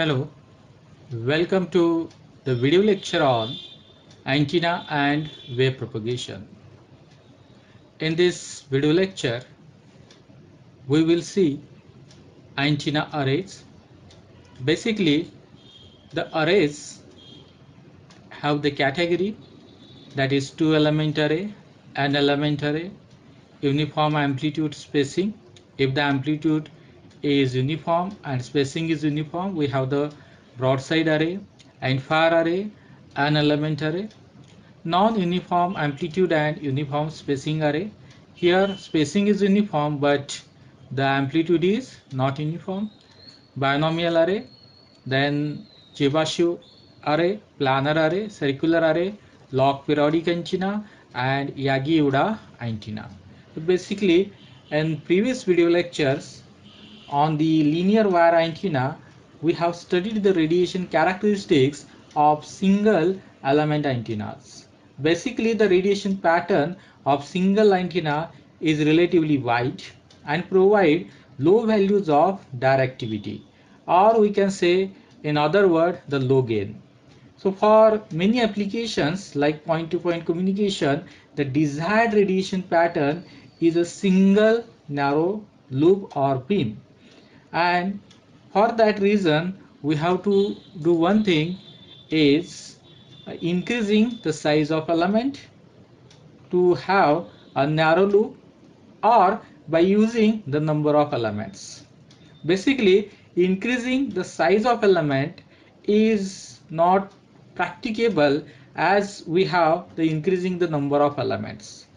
Hello, welcome to the video lecture on antenna and wave propagation. In this video lecture, we will see antenna arrays. Basically, the arrays have the category that is two element array, an element array, uniform amplitude spacing. If the amplitude is uniform and spacing is uniform, we have the broadside array, and far array, an element array. Non-uniform amplitude and uniform spacing array. Here spacing is uniform but the amplitude is not uniform. Binomial array, then Chebyshev array, planar array, circular array, log periodic antenna, and Yagi-Uda antenna. So basically, in previous video lectures on the linear wire antenna, we have studied the radiation characteristics of single element antennas. Basically, the radiation pattern of single antenna is relatively wide and provide low values of directivity, or we can say in other words the low gain. So for many applications like point-to-point communication, the desired radiation pattern is a single narrow loop or beam, and for that reason we have to do one thing is increasing the size of element to have a narrow loop, or by using the number of elements. Basically, increasing the size of element is not practicable as we have the increasing the number of elements.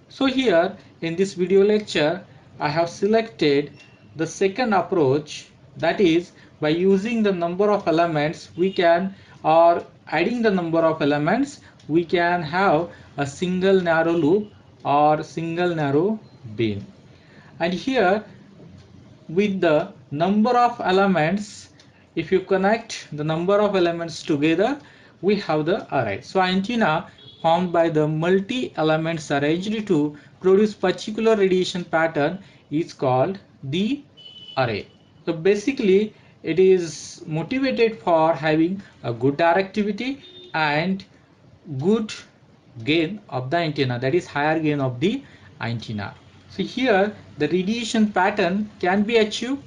So here in this video lecture, I have selected the second approach, that is by using the number of elements we can, or adding the number of elements we can have a single narrow loop or single narrow beam. And here with the number of elements, if you connect the number of elements together, we have the array. So antenna formed by the multi elements arranged to produce particular radiation pattern is called the array. So basically it is motivated for having a good directivity and good gain of the antenna, that is higher gain of the antenna. So here the radiation pattern can be achieved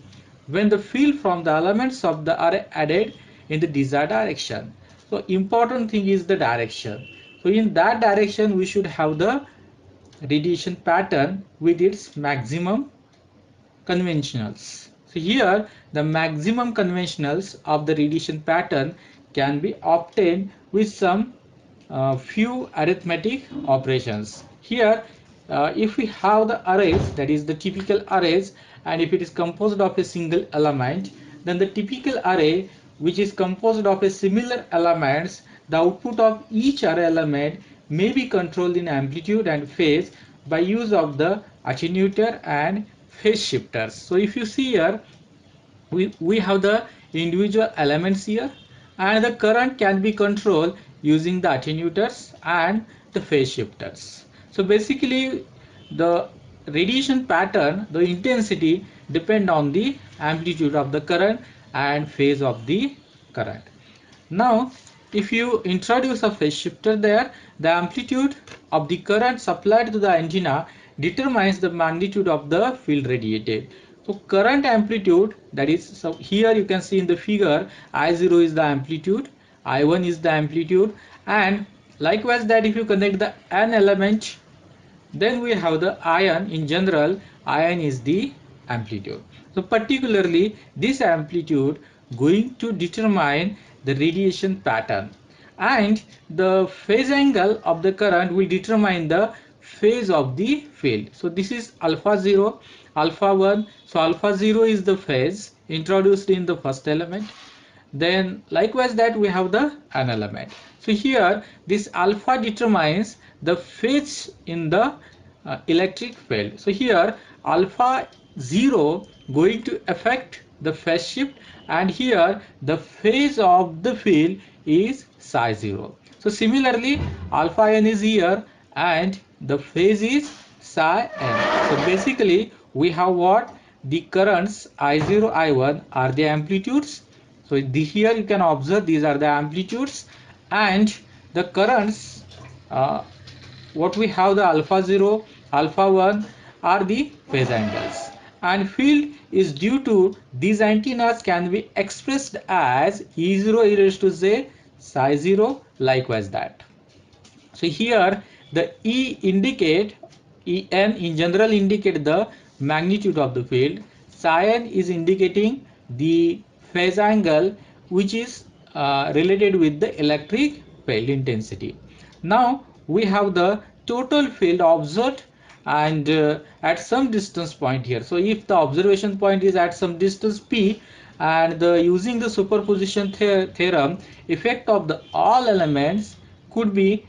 when the field from the elements of the array added in the desired direction. So important thing is the direction. So in that direction we should have the radiation pattern with its maximum conventionals. So here the maximum conventionals of the radiation pattern can be obtained with some few arithmetic operations. Here if we have the arrays, that is the typical arrays, and if it is composed of a single element, then the typical array which is composed of a similar elements, the output of each array element may be controlled in amplitude and phase by use of the attenuator and phase shifters. So if you see here, we have the individual elements here, and the current can be controlled using the attenuators and the phase shifters. So basically the radiation pattern, the intensity depend on the amplitude of the current and phase of the current. Now if you introduce a phase shifter there, the amplitude of the current supplied to the antenna determines the magnitude of the field radiated. So current amplitude, that is, so here you can see in the figure I0 is the amplitude, I1 is the amplitude, and likewise that if you connect the N element, then we have the ion. In general, ion is the amplitude. So particularly this amplitude going to determine the radiation pattern, and the phase angle of the current will determine the phase of the field. So this is alpha 0, alpha 1. So alpha 0 is the phase introduced in the first element. Then likewise that we have the an element. So here this alpha determines the phase in the electric field. So here alpha 0 going to affect the phase shift, and here the phase of the field is psi 0. So similarly alpha n is here and the phase is psi n. So basically we have what? The currents I0 I1 are the amplitudes. So here you can observe these are the amplitudes, and the currents, what we have, the alpha 0, alpha 1 are the phase angles, and field is due to these antennas can be expressed as E0 e raised to z psi 0, likewise that. So here the E indicate, En in general indicate the magnitude of the field. Psi n is indicating the phase angle which is related with the electric field intensity. Now we have the total field observed and at some distance point here. So if the observation point is at some distance p, and using the superposition theorem, effect of the all elements could be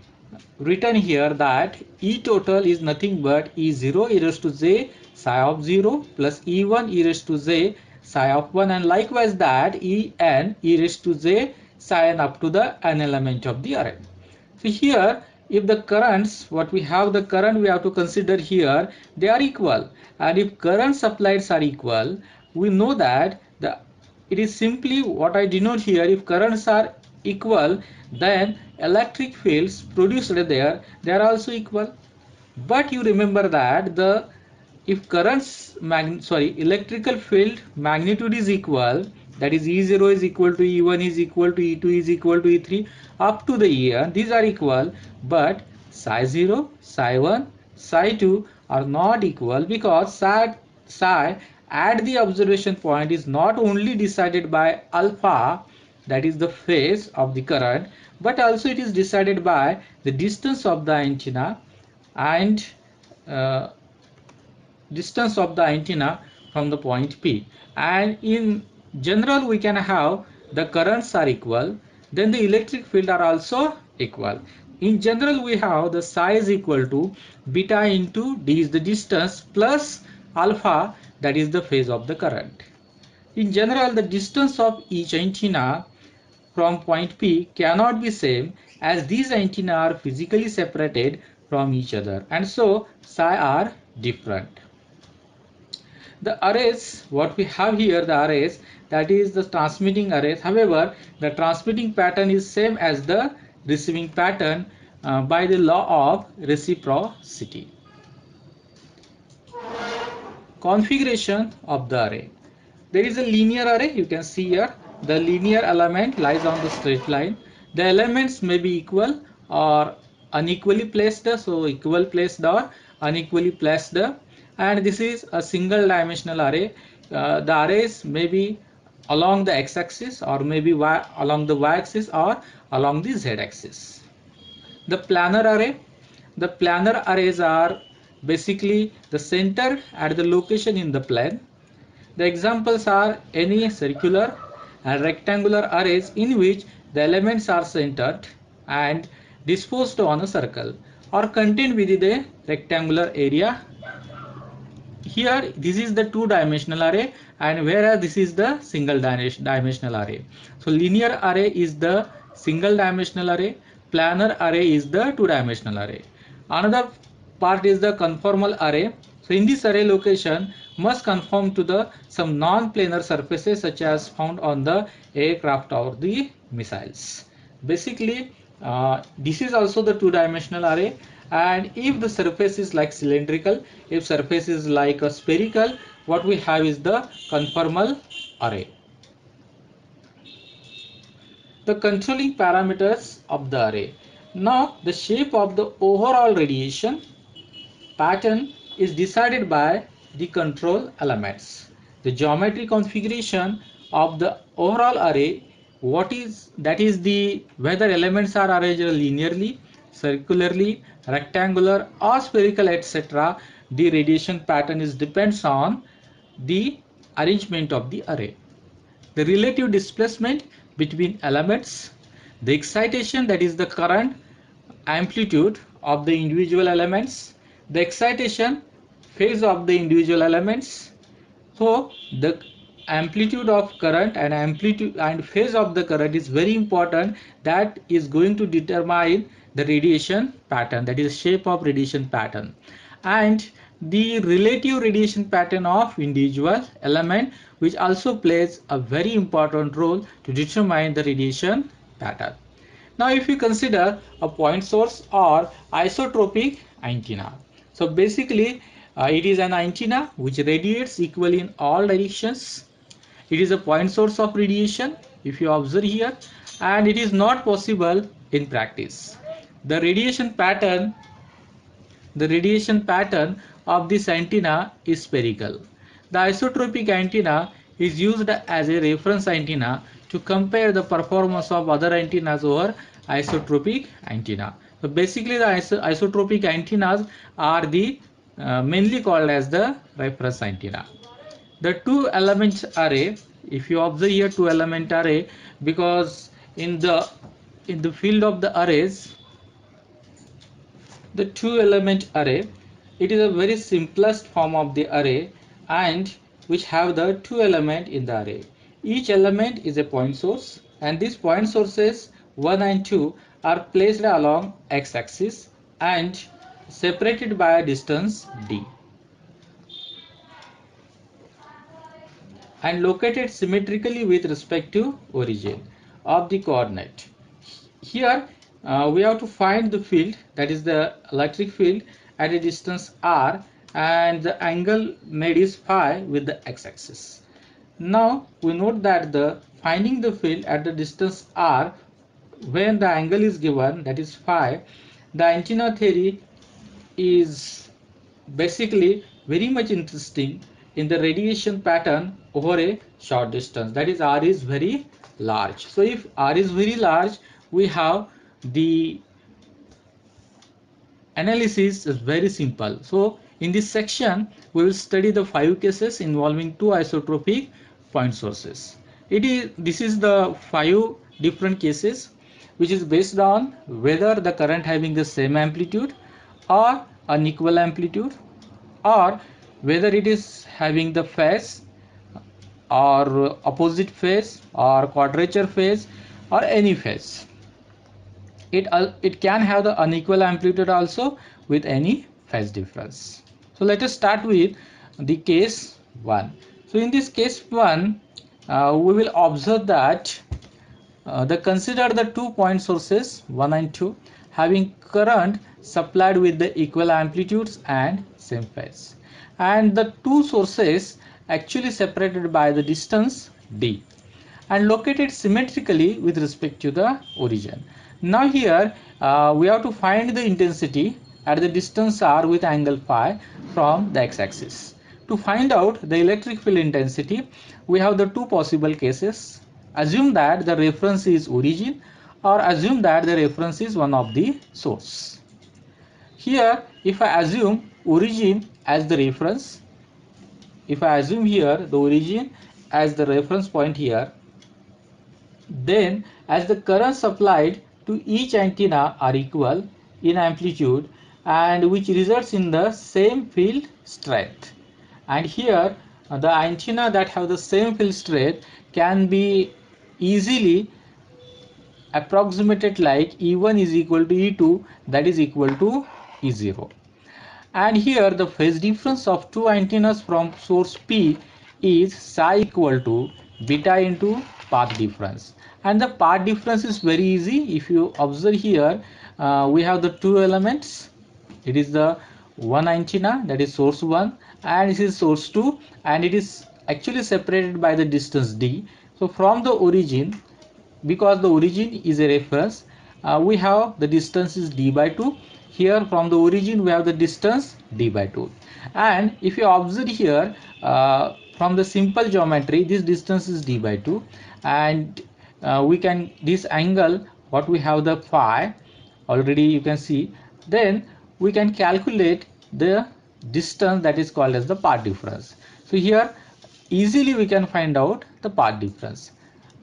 written here that E total is nothing but E0 e raised to j psi of 0 plus E1 e raised to j psi of 1, and likewise that En e raised to j psi n up to the n element of the array. So here if the currents, what we have, the current we have to consider here, they are equal, and if current supplies are equal, we know that the it is simply what I denote here, if currents are equal, then electric fields produced there, they are also equal. But you remember that the if currents electrical field magnitude is equal, that is E0 is equal to E1 is equal to E2 is equal to E3 up to the En, these are equal, but psi 0, psi 1, psi 2 are not equal, because psi at the observation point is not only decided by alpha, that is the phase of the current, but also it is decided by the distance of the antenna and uh, distance of the antenna from the point P. And in general we can have the currents are equal, then the electric field are also equal. In general we have the psi is equal to beta into d is the distance plus alpha, that is the phase of the current. In general the distance of each antenna from point P cannot be same, as these antenna are physically separated from each other, and so psi are different. The arrays, what we have here, the arrays, that is the transmitting arrays. However, the transmitting pattern is same as the receiving pattern by the law of reciprocity. Configuration of the array. There is a linear array, you can see here. The linear element lies on the straight line. The elements may be equal or unequally placed, so equal placed or unequally placed. And this is a single dimensional array. The arrays may be along the x-axis, or maybe along the y-axis, or along the z-axis. The planar array. The planar arrays are basically the center at the location in the plane. The examples are any circular and rectangular arrays in which the elements are centered and disposed on a circle or contained within a rectangular area. Here this is the two-dimensional array, and whereas this is the single dimensional array. So linear array is the single dimensional array, planar array is the two-dimensional array. Another part is the conformal array. So in this array, location must conform to the some non-planar surfaces such as found on the aircraft or the missiles. Basically this is also the two-dimensional array, and if the surface is like cylindrical, if surface is like a spherical, what we have is the conformal array. The controlling parameters of the array. Now the shape of the overall radiation pattern is decided by the control elements. The geometry configuration of the overall array, that is the whether elements are arranged linearly, circularly, rectangular or spherical, etc. The radiation pattern is depends on the arrangement of the array. The relative displacement between elements, the excitation, that is the current amplitude of the individual elements, the excitation phase of the individual elements. So the amplitude of current and amplitude and phase of the current is very important. That is going to determine the radiation pattern, that is shape of radiation pattern. And the relative radiation pattern of individual element, which also plays a very important role to determine the radiation pattern. Now if you consider a point source or isotropic antenna. So basically it is an antenna which radiates equally in all directions. It is a point source of radiation if you observe here, and it is not possible in practice. The radiation pattern the radiation pattern of this antenna is spherical. The isotropic antenna is used as a reference antenna to compare the performance of other antennas over isotropic antenna. So basically the isotropic antennas are the mainly called as the reference antenna. The two element array, if you observe here two element array, because in the field of the arrays, the two element array, it is a very simplest form of the array and which have the two element in the array. Each element is a point source, and these point sources 1 and 2 are placed along x-axis and separated by a distance d and located symmetrically with respect to origin of the coordinate. Here we have to find the field, that is the electric field, at a distance r, and the angle made is phi with the x-axis. Now we note that the finding the field at the distance r when the angle is given, that is phi, the antenna theory is basically very much interesting in the radiation pattern over a short distance, that is r is very large. So if r is very large, we have the analysis is very simple. So in this section we will study the 5 cases involving two isotropic point sources. This is the 5 different cases which is based on whether the current having the same amplitude or unequal amplitude, or whether it is having the phase or opposite phase or quadrature phase or any phase. It can have the unequal amplitude also with any phase difference. So let us start with the case 1. So in this case 1, we will observe that consider the 2 point sources 1 and 2 having current supplied with the equal amplitudes and same phase, and the two sources actually separated by the distance d and located symmetrically with respect to the origin. Now here we have to find the intensity at the distance r with angle phi from the x-axis. To find out the electric field intensity, we have the two possible cases. Assume that the reference is origin, or assume that the reference is one of the source. Here if I assume origin as the reference, if I assume here the origin as the reference point here, then as the current supplied to each antenna are equal in amplitude and which results in the same field strength, and here the antenna that have the same field strength can be easily approximated like E1 is equal to E2, that is equal to E0. And here the phase difference of two antennas from source P is psi equal to beta into path difference, and the path difference is very easy. If you observe here, we have the two elements. It is the one antenna, that is source 1, and this is source 2, and it is actually separated by the distance d. So from the origin, because the origin is a reference, we have the distance is d by 2. Here from the origin we have the distance d by 2, and if you observe here from the simple geometry, this distance is d by 2, and we can this angle what we have the phi already you can see, then we can calculate the distance that is called as the path difference. So here easily we can find out the path difference,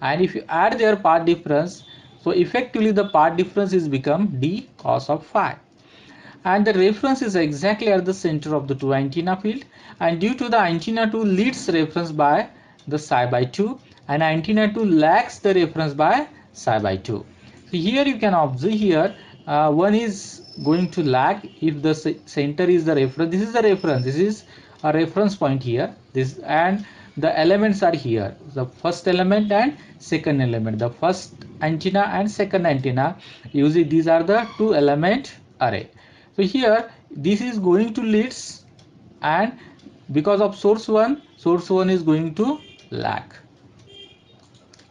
and if you add their path difference, so effectively the path difference is become d cos of phi, and the reference is exactly at the center of the two antenna field, and due to the antenna 2 leads reference by the psi by 2 and antenna 2 lags the reference by psi by 2. So here you can observe here one is going to lag if the center is the reference. This is the reference, this is a reference point here, this, and the elements are here, the first element and second element, the first antenna and second antenna. Usually these are the two element array. So here this is going to leads, and because of source 1 is going to lag.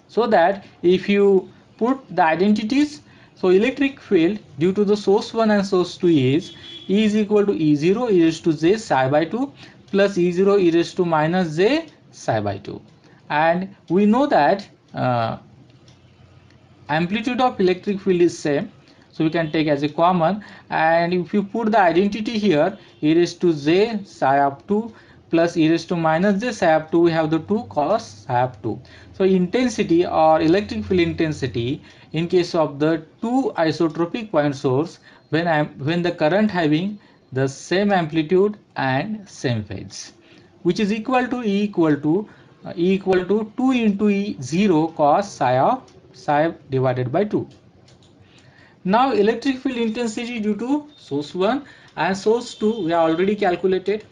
So that if you put the identities, so electric field due to the source 1 and source 2 is E is equal to E0 e raised to j psi by 2 plus E0 e raised to minus j psi by 2. And we know that amplitude of electric field is same, so we can take as a common, and if you put the identity here, e raised to j psi of 2 plus e raised to minus j psi of 2, we have the 2 cos psi of 2. So intensity or electric field intensity in case of the two isotropic point source, when the current having the same amplitude and same phase, which is equal to E equal to 2 into E0 cos psi divided by 2. Now electric field intensity due to source 1 and source 2 we have already calculated.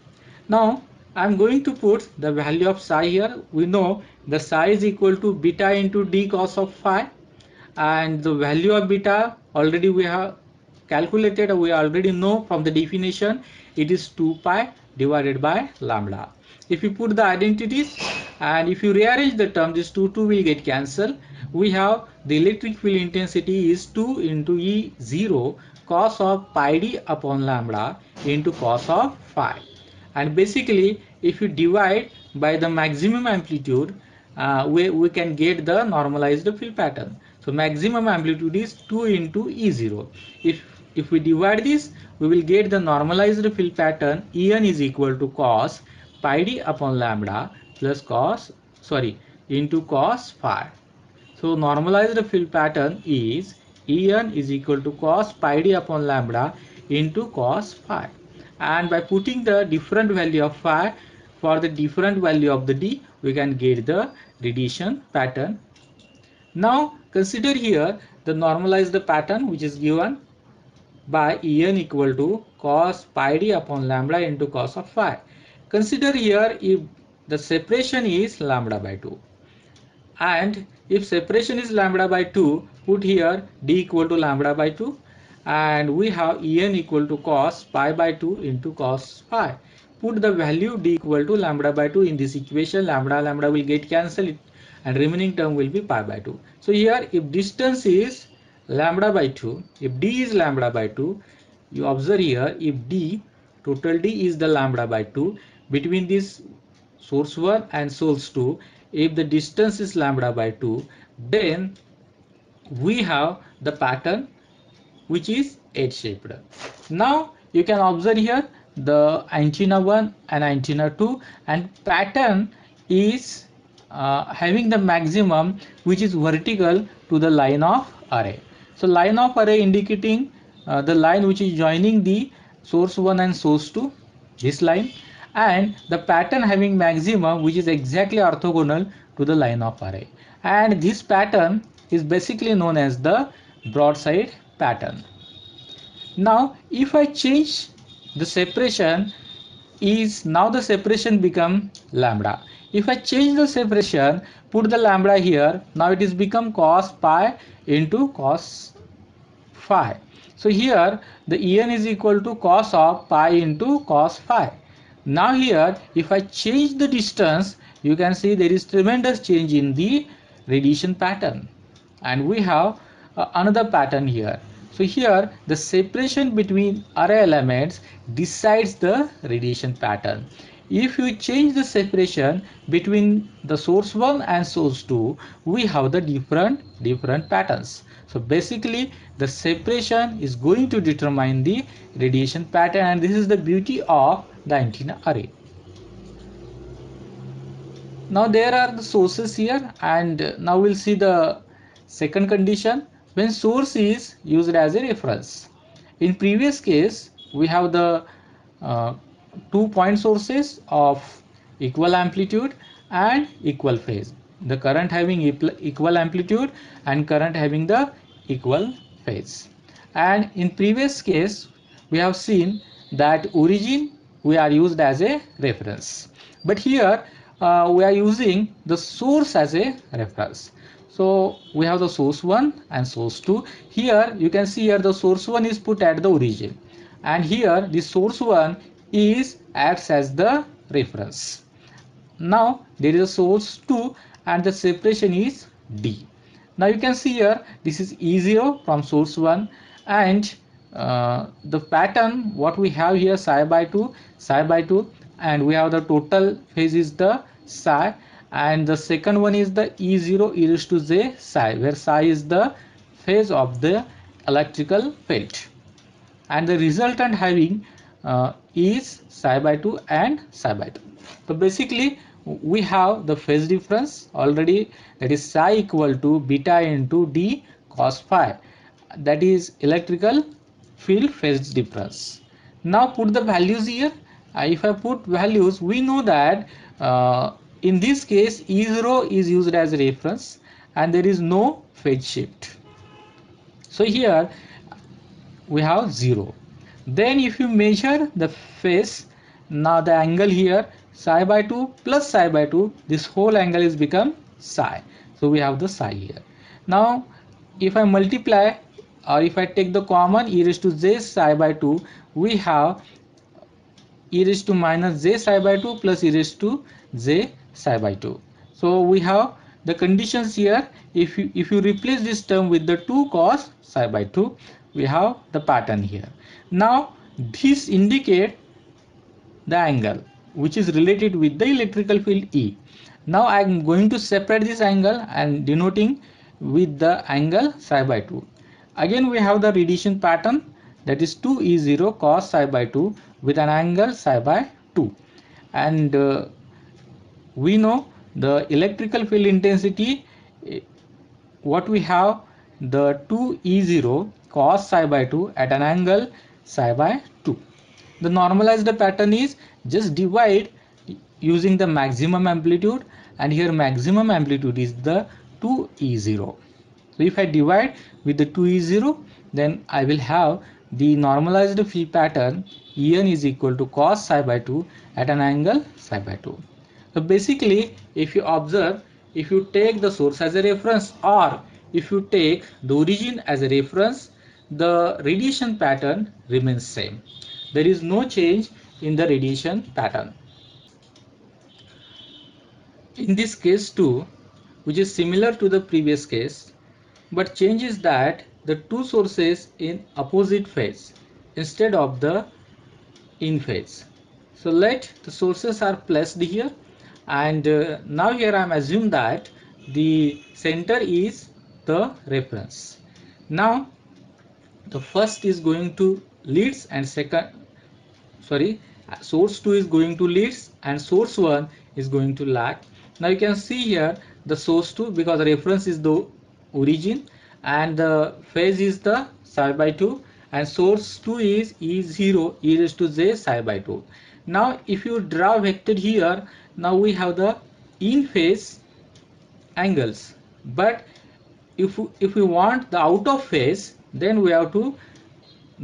Now I am going to put the value of psi here. We know the psi is equal to beta into d cos of phi, and the value of beta already we have calculated, we already know from the definition, it is 2 pi divided by lambda. If you put the identities and if you rearrange the term, this 2 will get cancelled. We have the electric field intensity is 2 into E0 cos of pi d upon lambda into cos of phi. And basically if you divide by the maximum amplitude, we can get the normalized field pattern. So maximum amplitude is 2 into E0. If we divide this, we will get the normalized field pattern. En is equal to cos pi d upon lambda plus into cos phi. So normalized field pattern is En is equal to cos pi d upon lambda into cos phi. And by putting the different value of phi for the different value of the d, we can get the radiation pattern. Now consider here the normalized pattern which is given by En equal to cos pi d upon lambda into cos of phi. Consider here if the separation is lambda by 2. And if separation is lambda by 2, put here d equal to lambda by 2, and we have En equal to cos pi by 2 into cos phi. Put the value d equal to lambda by 2 in this equation, lambda will get cancelled and remaining term will be pi by 2. So here if distance is lambda by 2, if d is lambda by 2, you observe here if d, total d is the lambda by 2 between this source 1 and source 2, if the distance is lambda by 2, then we have the pattern which is edge shaped. Now you can observe here the antenna 1 and antenna 2, and pattern is having the maximum which is vertical to the line of array. So line of array indicating the line which is joining the source 1 and source 2, this line, and the pattern having maximum which is exactly orthogonal to the line of array, and this pattern is basically known as the broadside pattern. Now if I change the separation, is now the separation become lambda. If I change the separation, put the lambda here, now it is become cos pi into cos phi. So here the En is equal to cos of pi into cos phi. Now here if I change the distance, you can see there is tremendous change in the radiation pattern, and we have another pattern here. So here the separation between array elements decides the radiation pattern. If you change the separation between the source 1 and source 2, we have the different patterns. So basically the separation is going to determine the radiation pattern, and this is the beauty of the antenna array. Now there are the sources here, and now we'll see the second condition when source is used as a reference. In previous case we have the 2 point sources of equal amplitude and equal phase, the current having equal amplitude and current having the equal phase. And in previous case we have seen that origin we are used as a reference, but here we are using the source as a reference. So we have the source 1 and source 2. Here you can see here the source 1 is put at the origin, and here the source 1 is acts as the reference. Now there is a source 2 and the separation is D. Now you can see here this is E0 from source 1, and the pattern what we have here psi by 2, and we have the total phase is the psi, and the second one is the E0 e raised to j psi, where psi is the phase of the electrical field, and the resultant having is psi by 2 and psi by 2. So basically we have the phase difference already, that is psi equal to beta into d cos phi, that is electrical field phase difference. Now put the values here. If I put values, we know that in this case E0 is used as a reference and there is no phase shift. So here we have 0. Then if you measure the phase, now the angle here psi by 2 plus psi by 2, this whole angle is become psi. So we have the psi here. Now if I multiply, or if I take the common e raised to j psi by 2, we have e raised to minus j psi by 2 plus e raised to j psi by 2. So we have the conditions here. If you replace this term with the 2 cos psi by 2, we have the pattern here. Now this indicate the angle which is related with the electrical field E. Now I am going to separate this angle and denoting with the angle psi by 2. Again we have the radiation pattern, that is 2E0 cos psi by 2 with an angle psi by 2, and we know the electrical field intensity, what we have, the 2E0 cos psi by 2 at an angle psi by 2. The normalized pattern is just divide using the maximum amplitude, and here maximum amplitude is the 2E0. So if I divide with the 2E0, then I will have the normalized field pattern En is equal to cos psi by 2 at an angle psi by 2. So basically if you observe, if you take the source as a reference or if you take the origin as a reference, the radiation pattern remains same. There is no change in the radiation pattern. In this case too, which is similar to the previous case, but change is that the two sources in opposite phase instead of the in phase. So let the sources are placed here, and now here I am assume that the center is the reference. Now the first is going to leads and second, sorry, source 2 is going to leads and source 1 is going to lag. Now you can see here the source 2, because the reference is the origin and the phase is the psi by 2, and source 2 is E0 e raised to j psi by 2. Now if you draw vector here, now we have the in phase angles, but if we want the out of phase, then we have to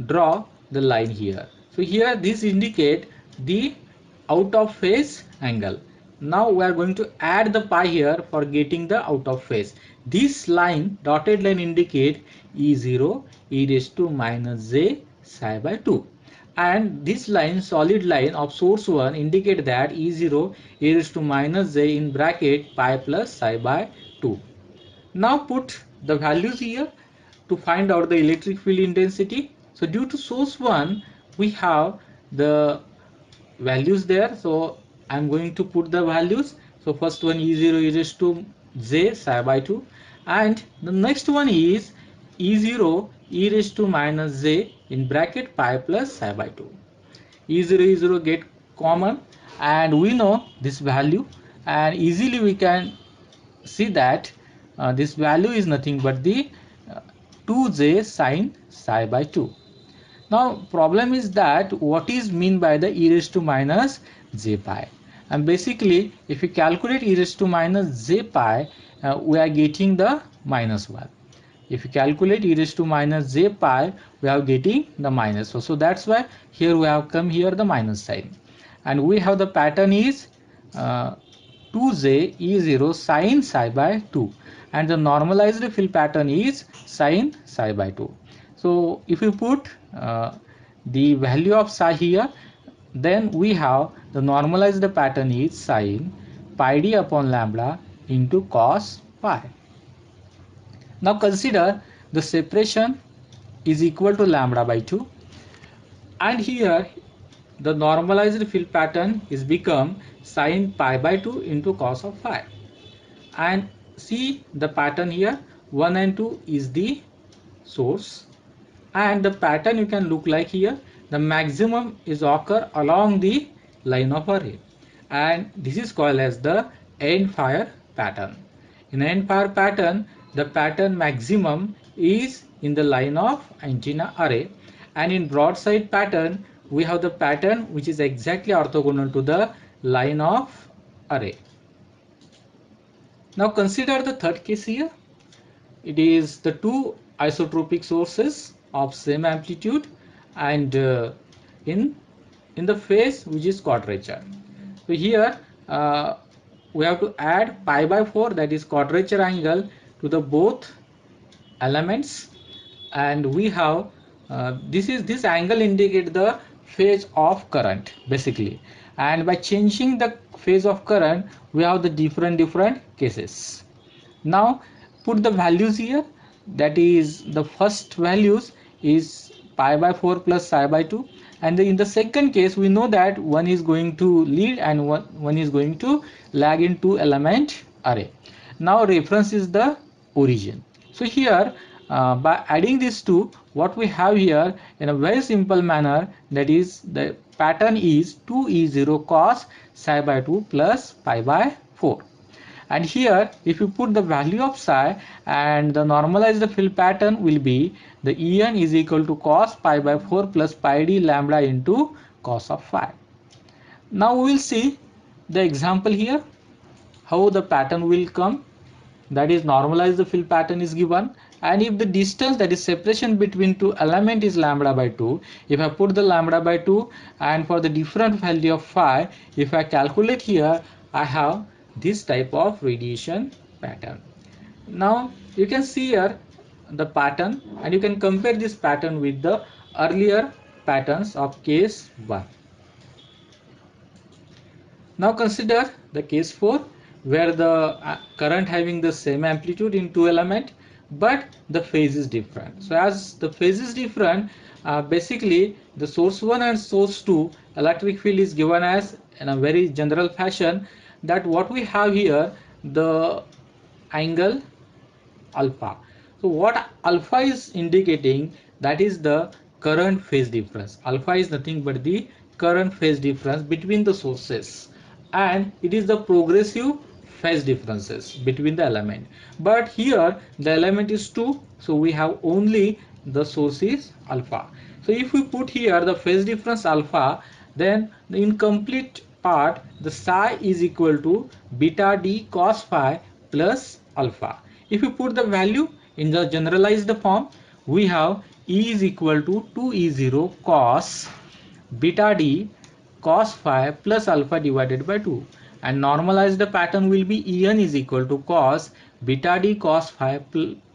draw the line here. So here this indicate the out of phase angle. Now we are going to add the pi here for getting the out of phase. This line, dotted line, indicate E0 e raised to minus j psi by 2, and this line, solid line of source 1, indicate that E0 e raised to minus j in bracket pi plus psi by 2. Now put the values here to find out the electric field intensity. So due to source 1, we have the values there. So I'm going to put the values. So first one E0 e raised to j psi by 2, and the next one is E0 e raised to minus j in bracket pi plus psi by 2. E0 E0 get common, and we know this value, and easily we can see that this value is nothing but the 2j sine psi by 2. Now problem is that what is mean by the e raised to minus j pi, and basically if you calculate e raised to minus j pi, we are getting the minus 1. If you calculate e raised to minus j pi, we are getting the minus. So that's why here we have come here the minus sign. And we have the pattern is 2j e0 sine psi by 2. And the normalized fill pattern is sine psi by 2. So if you put the value of psi here, then we have the normalized pattern is sine pi d upon lambda into cos pi. Now consider the separation is equal to lambda by 2, and here the normalized fill pattern is become sine pi by 2 into cos of phi. And see the pattern here, 1 and 2 is the source, and the pattern you can look like here, the maximum is occur along the line of array, and this is called as the end fire pattern. In end fire pattern, the pattern maximum is in the line of antenna array, and in broadside pattern we have the pattern which is exactly orthogonal to the line of array. Now consider the third case here. It is the two isotropic sources of same amplitude and in the phase which is quadrature. So here we have to add pi by 4, that is quadrature angle, to the both elements, and we have this angle indicate the phase of current basically, and by changing the phase of current we have the different cases. Now put the values here, that is the first values is pi by 4 plus psi by 2, and in the second case we know that one is going to lead and one is going to lag in two element array. Now reference is the origin. So here by adding these two, what we have here in a very simple manner, that is the pattern is 2e0 cos psi by 2 plus pi by 4. And here if you put the value of psi, and the normalized fill pattern will be the En is equal to cos pi by 4 plus pi d lambda into cos of phi. Now we will see the example here how the pattern will come, that is normalized the fill pattern is given, and if the distance, that is separation between two element, is lambda by 2, if I put the lambda by 2 and for the different value of phi, if I calculate here, I have this type of radiation pattern. Now you can see here the pattern, and you can compare this pattern with the earlier patterns of case 1. Now consider the case 4, where the current having the same amplitude in two element, but the phase is different. So as the phase is different, basically the source 1 and source 2 electric field is given as in a very general fashion, that what we have here, the angle alpha. So what alpha is indicating, that is the current phase difference. Alpha is nothing but the current phase difference between the sources, and it is the progressive phase differences between the element. But here the element is 2, so we have only the source is alpha. So if we put here the phase difference alpha, then the incomplete part, the psi is equal to beta d cos phi plus alpha. If you put the value in the generalized form, we have E is equal to 2E0 cos beta d cos phi plus alpha divided by 2, and normalized the pattern will be En is equal to cos beta d cos phi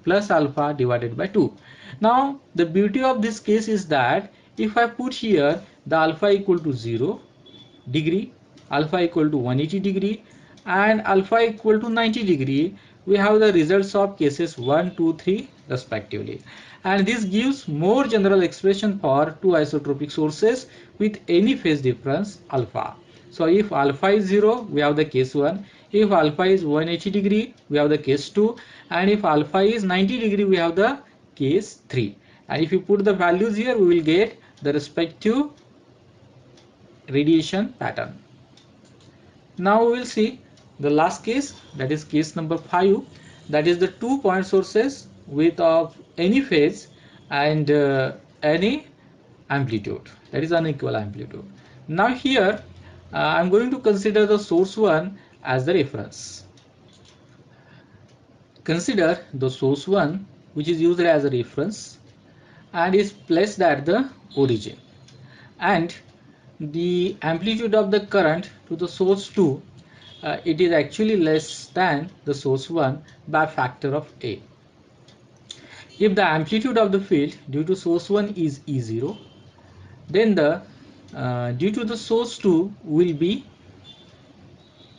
plus alpha divided by 2. Now the beauty of this case is that if I put here the alpha equal to 0 degree, alpha equal to 180 degree, and alpha equal to 90 degree, we have the results of cases 1, 2, 3 respectively. And this gives more general expression for two isotropic sources with any phase difference alpha. So if alpha is 0, we have the case 1. If alpha is 180 degree, we have the case 2. And if alpha is 90 degree, we have the case 3. And if you put the values here, we will get the respective radiation pattern. Now we will see the last case, that is case number 5, that is the 2 point sources with of any phase and any amplitude, that is unequal amplitude. Now here I'm going to consider the source 1 as the reference. Consider the source 1 which is used as a reference and is placed at the origin, and the amplitude of the current to the source 2, it is actually less than the source 1 by factor of A. If the amplitude of the field due to source 1 is E0, then the due to the source 2 will be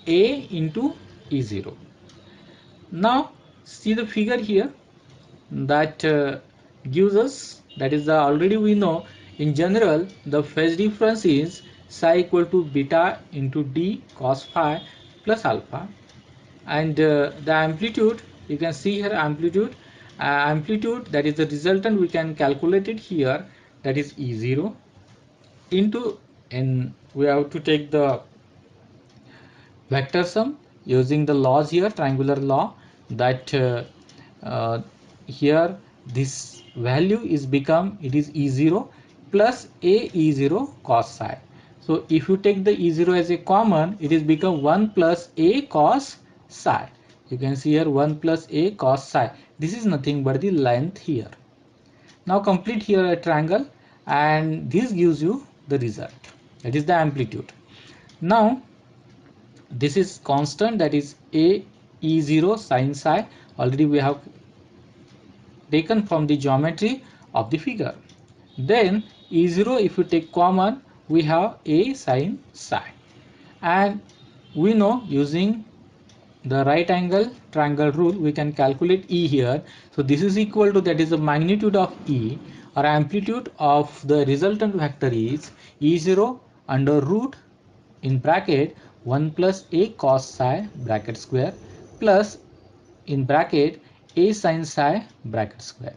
A into E0. Now see the figure here that gives us, that is already we know in general the phase difference is psi equal to beta into d cos phi plus alpha, and the amplitude, you can see here amplitude, that is the resultant, we can calculate it here, that is E0 into, and we have to take the vector sum using the laws here, triangular law, that uh, here this value is become, it is E0 plus a E0 cos psi. So if you take the E0 as a common, it is become 1 plus a cos psi. You can see here 1 plus a cos psi. This is nothing but the length here. Now complete here a triangle, and this gives you the result, that is the amplitude. Now this is constant, that is a E0 sin psi, already we have taken from the geometry of the figure. Then E0, if you take common, we have a sin psi, and we know using the right angle triangle rule we can calculate E here. So this is equal to, that is the magnitude of E, or amplitude of the resultant vector is E0 under root in bracket 1 plus a cos psi bracket square plus in bracket a sin psi bracket square.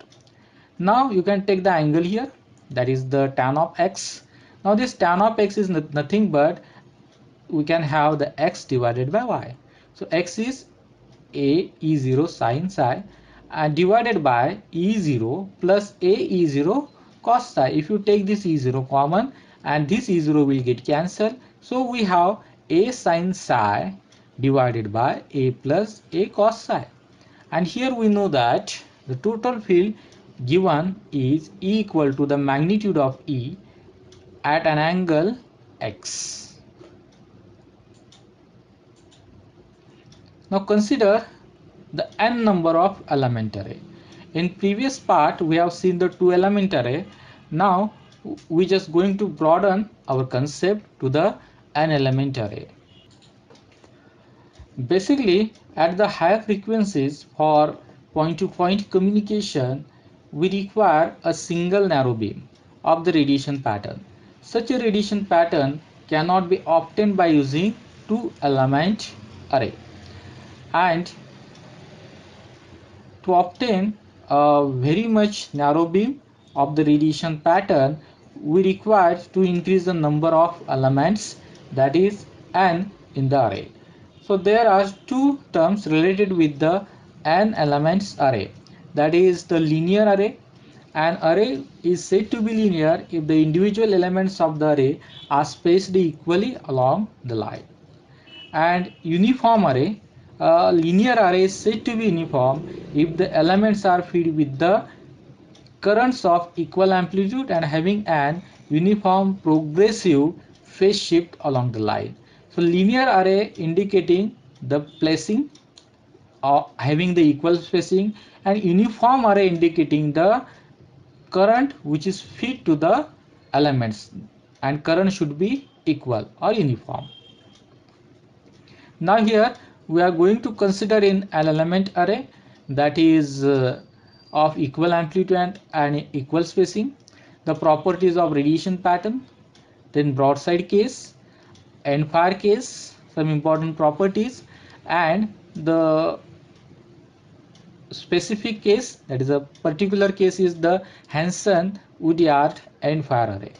Now you can take the angle here, that is the tan of x. Now this tan of x is nothing but we can have the x divided by y. So x is a E0 sin psi and divided by E0 plus a E0 cos psi. If you take this E0 common, and this E0 will get cancelled, so we have a sin psi divided by a plus a cos psi. And here we know that the total field given is E equal to the magnitude of E at an angle x. Now consider the n number of element array. In previous part we have seen the 2 element array. Now we just going to broaden our concept to the n element array. Basically, at the higher frequencies for point-to-point communication, we require a single narrow beam of the radiation pattern. Such a radiation pattern cannot be obtained by using 2-element array. And to obtain a very much narrow beam of the radiation pattern, we require to increase the number of elements, that is n in the array. So there are two terms related with the n elements array, that is the linear array. An array is said to be linear if the individual elements of the array are spaced equally along the line. And uniform array, a linear array is said to be uniform if the elements are fed with the currents of equal amplitude and having an uniform progressive phase shift along the line. So linear array indicating the placing or having the equal spacing, and uniform array indicating the current which is fed to the elements, and current should be equal or uniform. Now here we are going to consider in an element array, that is of equal amplitude and equal spacing, the properties of radiation pattern, then broadside case, end fire case, some important properties, and the specific case, that is a particular case, is the Hanson Woodyard end fire array.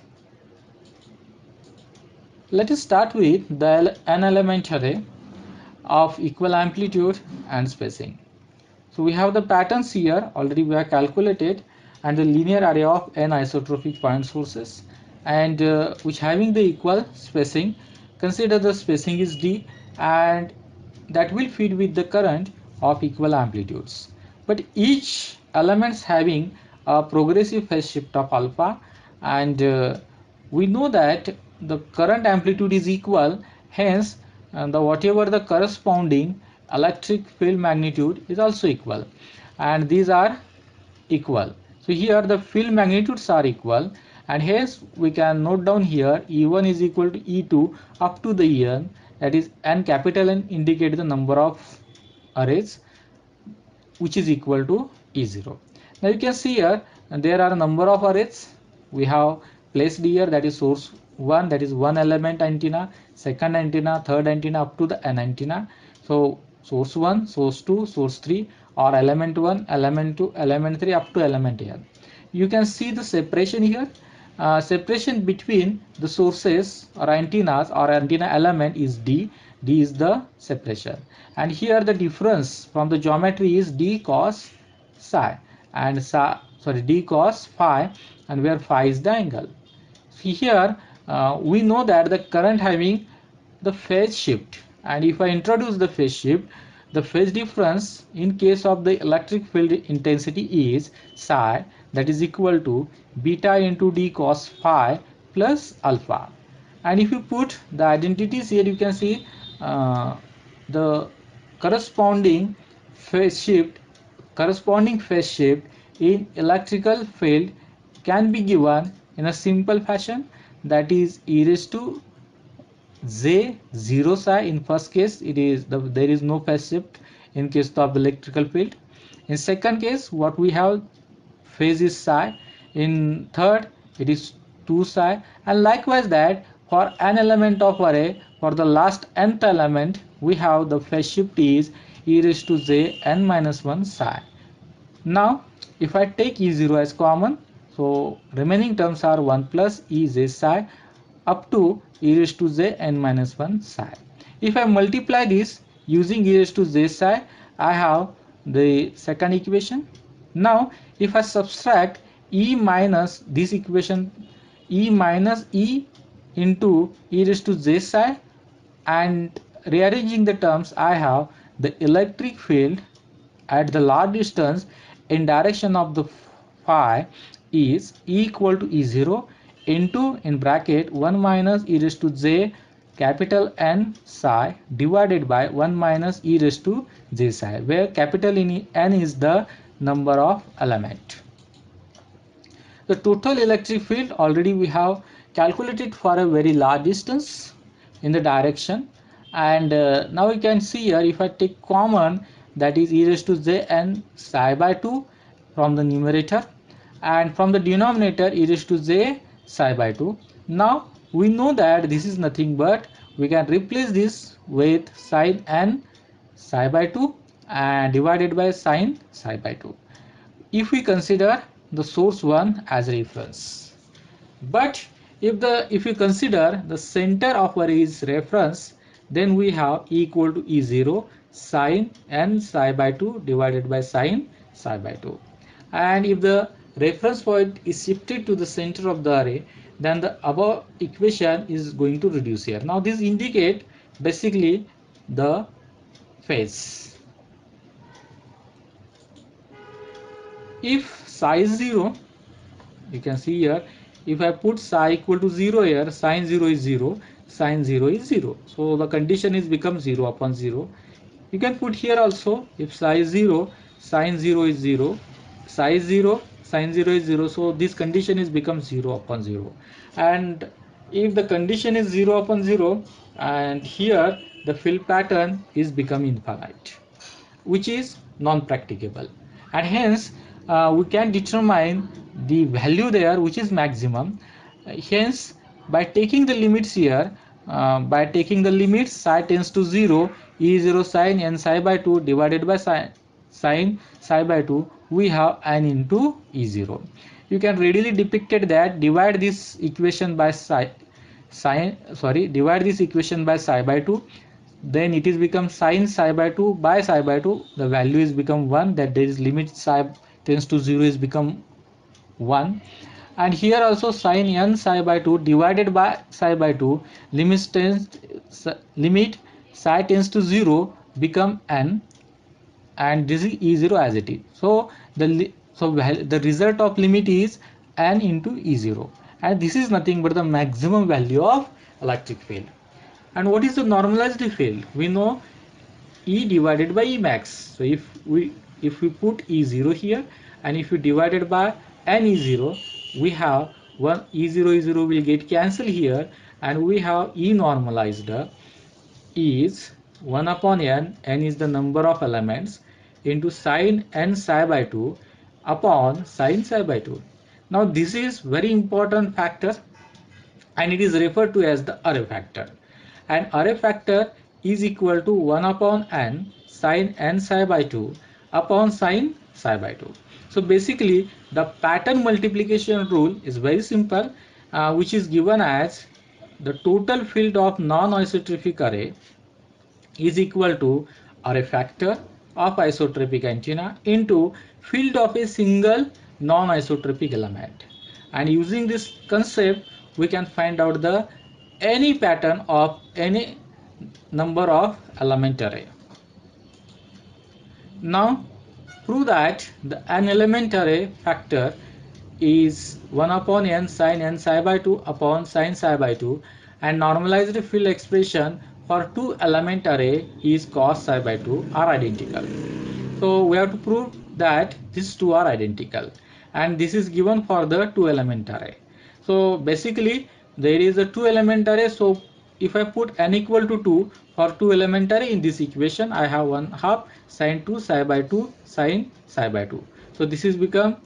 Let us start with the an element array of equal amplitude and spacing. So we have the patterns here, already we have calculated, and the linear array of n isotropic point sources, and which having the equal spacing. Consider the spacing is d, and that will feed with the current of equal amplitudes. But each elements having a progressive phase shift of alpha, and we know that the current amplitude is equal, hence the whatever the corresponding electric field magnitude is also equal, and these are equal. So here the field magnitudes are equal, and hence we can note down here E1 is equal to E2 up to the En, that is N capital N indicate the number of arrays, which is equal to E0. Now you can see here there are a number of arrays we have placed here, that is source 1, that is one element antenna, second antenna, third antenna up to the N antenna. So source 1, source 2, source 3, or element 1, element 2, element 3 up to element N. You can see the separation here. Separation between the sources or antennas or antenna element is D. D is the separation, and here the difference from the geometry is D cos psi and D cos phi, and where phi is the angle. See here we know that the current having the phase shift, and if I introduce the phase shift, the phase difference in case of the electric field intensity is psi, that is equal to beta into D cos phi plus alpha. And if you put the identities here, you can see uh, the corresponding phase shift in electrical field can be given in a simple fashion, that is e raised to J 0 psi. In first case it is there is no phase shift in case of electrical field. In second case what we have, phase is psi. In third it is 2 psi, and likewise that for an element of array, for the last nth element we have the phase shift is e raised to j n minus 1 psi. Now if I take E0 as common, so remaining terms are 1 plus E j psi up to e raised to j n minus 1 psi. If I multiply this using e raised to j psi, I have the second equation. Now if I subtract e minus this equation, e minus e into e raised to j psi, and rearranging the terms, I have the electric field at the large distance in direction of the phi is equal to E0 into in bracket 1 minus e raised to j capital N psi divided by 1 minus e raised to j psi, where capital N is the number of element. The total electric field already we have calculated for a very large distance in the direction, and now you can see here if I take common, that is e raised to j n psi by 2 from the numerator, and from the denominator e raised to j psi by 2. Now we know that this is nothing but we can replace this with sine n psi by 2 and divided by sine psi by 2 if we consider the source 1 as reference. But if you consider the center of array is reference, then we have equal to E0 sine n psi by 2 divided by sine psi by 2. And if the reference point is shifted to the center of the array, then the above equation is going to reduce here. Now this indicate basically the phase. If psi is 0, you can see here, if I put psi equal to 0 here, sine 0 is 0, sine 0 is 0. So the condition is become 0 upon 0. You can put here also, if psi is 0, sine 0 is 0, psi is 0, sine 0 is 0. So this condition is become 0 upon 0. And if the condition is 0 upon 0, and here the field pattern is become infinite, which is non-practicable, and hence we can determine the value there which is maximum. Hence by taking the limits here, by taking the limits psi tends to 0, e0 sine n psi by 2 divided by sine psi by 2, we have n into e0. You can readily depict it that divide this equation by divide this equation by psi by 2, then it is become sine psi by 2 by psi by 2, the value is become 1, that there is limit psi tends to 0 is become 1. And here also sine n psi by 2 divided by psi by 2, limit psi tends to 0 become n, and this is e0 as it is. So the So the result of limit is n into E0, and this is nothing but the maximum value of electric field. And what is the normalized field? We know E divided by E max. So if we put E0 here, and if we divide it by n E0, we have one E0 will get cancelled here, and we have E normalized is 1 upon n is the number of elements, into sine n psi by 2 upon sine psi by 2. Now this is very important factor, and it is referred to as the array factor. And array factor is equal to 1 upon n sine n psi by 2 upon sine psi by 2. So basically the pattern multiplication rule is very simple, which is given as the total field of non-isotropic array is equal to array factor of isotropic antenna into field of a single non-isotropic element. And using this concept, we can find out the any pattern of any number of element array. Now prove that the an element array factor is 1 upon n sin n psi by 2 upon sin psi by 2, and normalized field expression for two element array is cos psi by 2 are identical. So we have to prove that these two are identical, and this is given for the two element array. So basically there is a two element array. So if I put n equal to 2 for two element array in this equation, I have 1 half sin 2 psi by 2 sin psi by 2. So this is become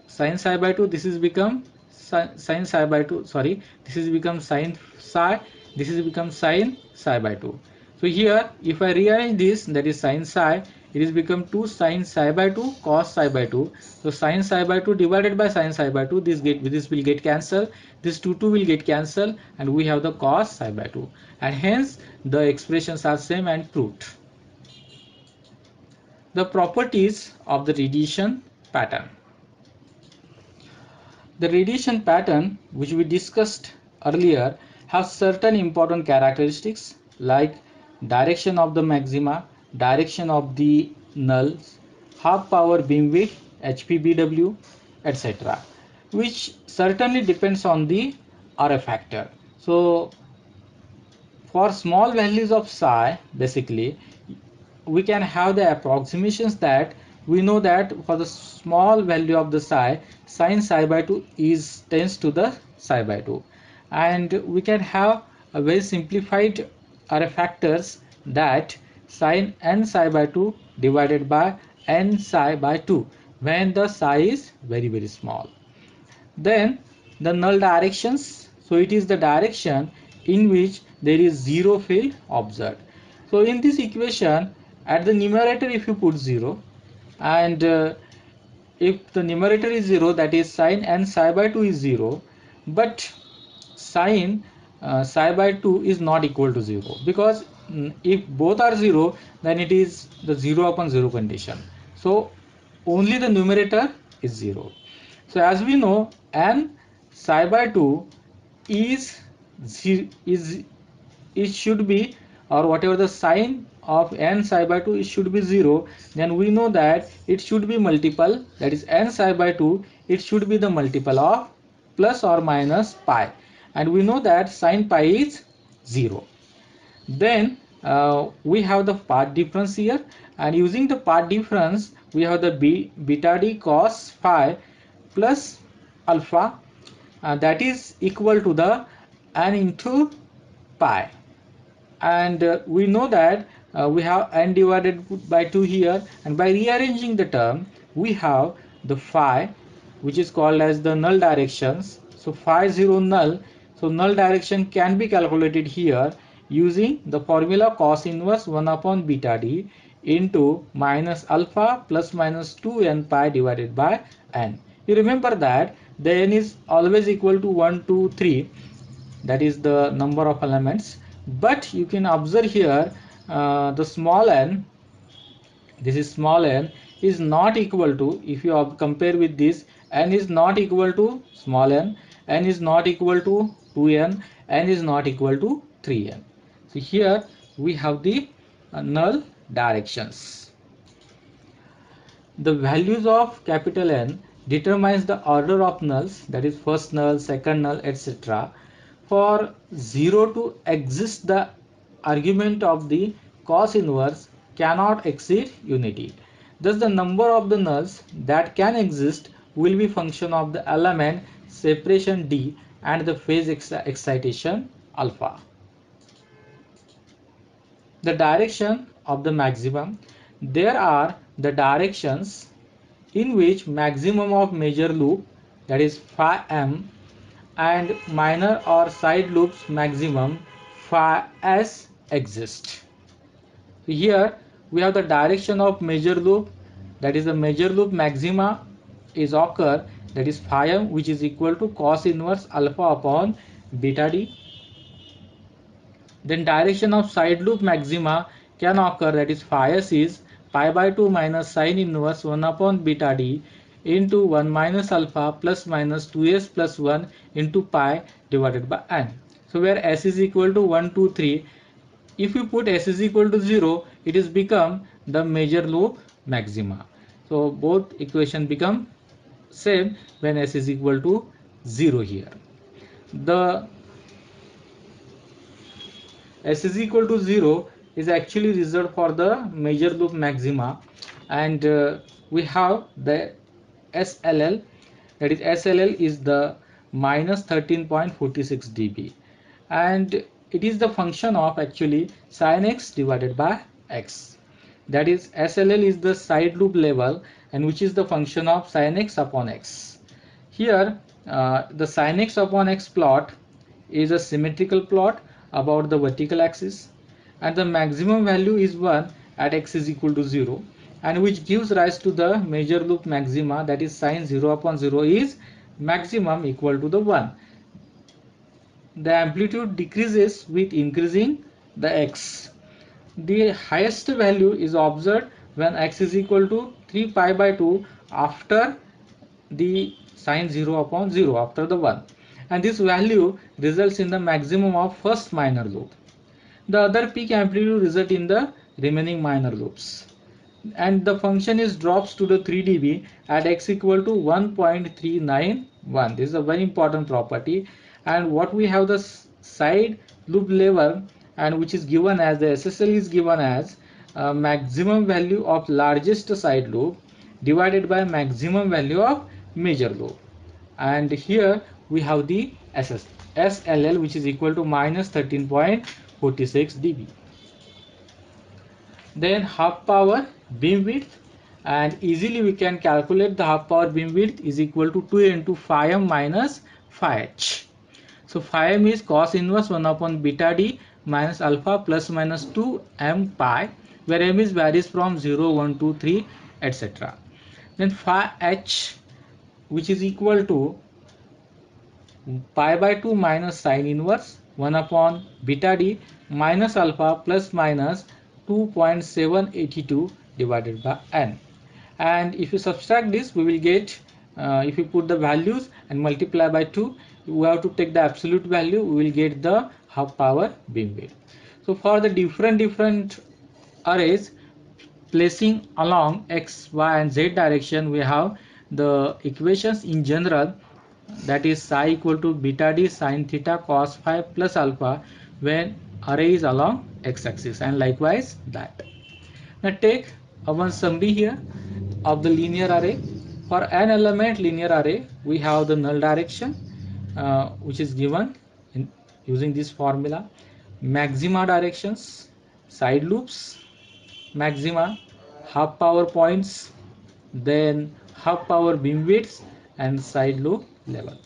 sin psi by 2, this is become sin psi by 2, sorry, this is become sin psi, this is become sin psi by 2. So here if I rearrange this, that is sin psi, it is become 2 sin psi by 2 cos psi by 2. So sin psi by 2 divided by sin psi by 2, this will get cancelled, this 2 will get cancelled, and we have the cos psi by 2, and hence the expressions are same and proved. The properties of the radiation pattern. The radiation pattern which we discussed earlier has certain important characteristics like direction of the maxima, direction of the nulls, half power beamwidth, HPBW, etc., which certainly depends on the RF factor. So for small values of psi, basically we can have the approximations that we know that for the small value of the psi, sin psi by 2 is tends to the psi by 2, and we can have a very simplified array factors that sin n psi by 2 divided by n psi by 2 when the psi is very small. Then the null directions, so it is the direction in which there is zero field observed. So in this equation, at the numerator if you put 0, and if the numerator is 0, that is sin n psi by 2 is 0, but sin psi by 2 is not equal to 0, because if both are 0, then it is the 0 upon 0 condition. So only the numerator is 0. So as we know, n psi by 2 is is it should be, or whatever the sign of n psi by 2, it should be 0. Then we know that it should be multiple, that is n psi by 2, it should be the multiple of plus or minus pi, and we know that sin pi is 0. Then we have the path difference here, and using the path difference we have the beta d cos phi plus alpha, that is equal to the n into pi. And we know that we have n divided by 2 here, and by rearranging the term we have the phi, which is called as the null directions. So phi 0 null, so null direction can be calculated here using the formula cos inverse 1 upon beta d into minus alpha plus minus 2n pi divided by n. You remember that the n is always equal to 1 2 3, that is the number of elements, but you can observe here the small n, this is small n, is not equal to, if you compare with this, n is not equal to small n is not equal to 2n, n is not equal to 3n. So here we have the null directions. The values of capital N determines the order of nulls, that is first null, second null, etc. For 0 to exist, the argument of the cos inverse cannot exceed unity. Thus the number of the nulls that can exist will be function of the element separation D and the phase excitation alpha. The direction of the maximum. There are the directions in which maximum of major loop, that is phi m, and minor or side loops maximum phi s exist. Here we have the direction of major loop, that is the major loop maxima is occur, that is phi m, which is equal to cos inverse alpha upon beta d. Then direction of side loop maxima can occur, that is phi s is pi by 2 minus sine inverse 1 upon beta d into 1 minus alpha plus minus 2s plus 1 into pi divided by n. So where s is equal to 1, 2, 3, if you put s is equal to 0, it is become the major loop maxima. So both equation become same when s is equal to 0 here. The s is equal to 0 is actually reserved for the major loop maxima, and we have the SLL, that is SLL is the minus 13.46 dB, and it is the function of actually sin x divided by x, that is SLL is the side loop level and which is the function of sin x upon x. Here the sin x upon x plot is a symmetrical plot about the vertical axis, and the maximum value is 1 at x is equal to 0, and which gives rise to the major loop maxima, that is sin 0 upon 0 is maximum equal to the 1. The amplitude decreases with increasing the x. The highest value is observed when x is equal to 3 pi by 2 after the sin 0 upon 0, after the 1, and this value results in the maximum of first minor loop. The other peak amplitude result in the remaining minor loops, and the function is drops to the 3 dB at x equal to 1.391. This is a very important property, and what we have the side loop level, and which is given as the SSL is given as maximum value of largest side loop divided by maximum value of major loop, and here we have the SLL, which is equal to minus 13.46 dB. Then half power beam width, and easily we can calculate the half power beam width is equal to 2 into phi m minus phi h. So phi m is cos inverse 1 upon beta d minus alpha plus minus 2 m pi, where m is varies from 0, 1, 2, 3, etc. Then phi h, which is equal to pi by 2 minus sine inverse 1 upon beta d minus alpha plus minus 2.782 divided by n. And if you subtract this, we will get, if you put the values and multiply by 2, we have to take the absolute value, we will get the half power beam width. So for the different arrays placing along x, y, and z direction, we have the equations in general, that is psi equal to beta d sine theta cos phi plus alpha when array is along x-axis, and likewise that. Now take one summary here of the linear array. For an element linear array, we have the null direction, which is given in using this formula, maxima directions, side loops maxima, half power points, then half power beam widths, and side loop level.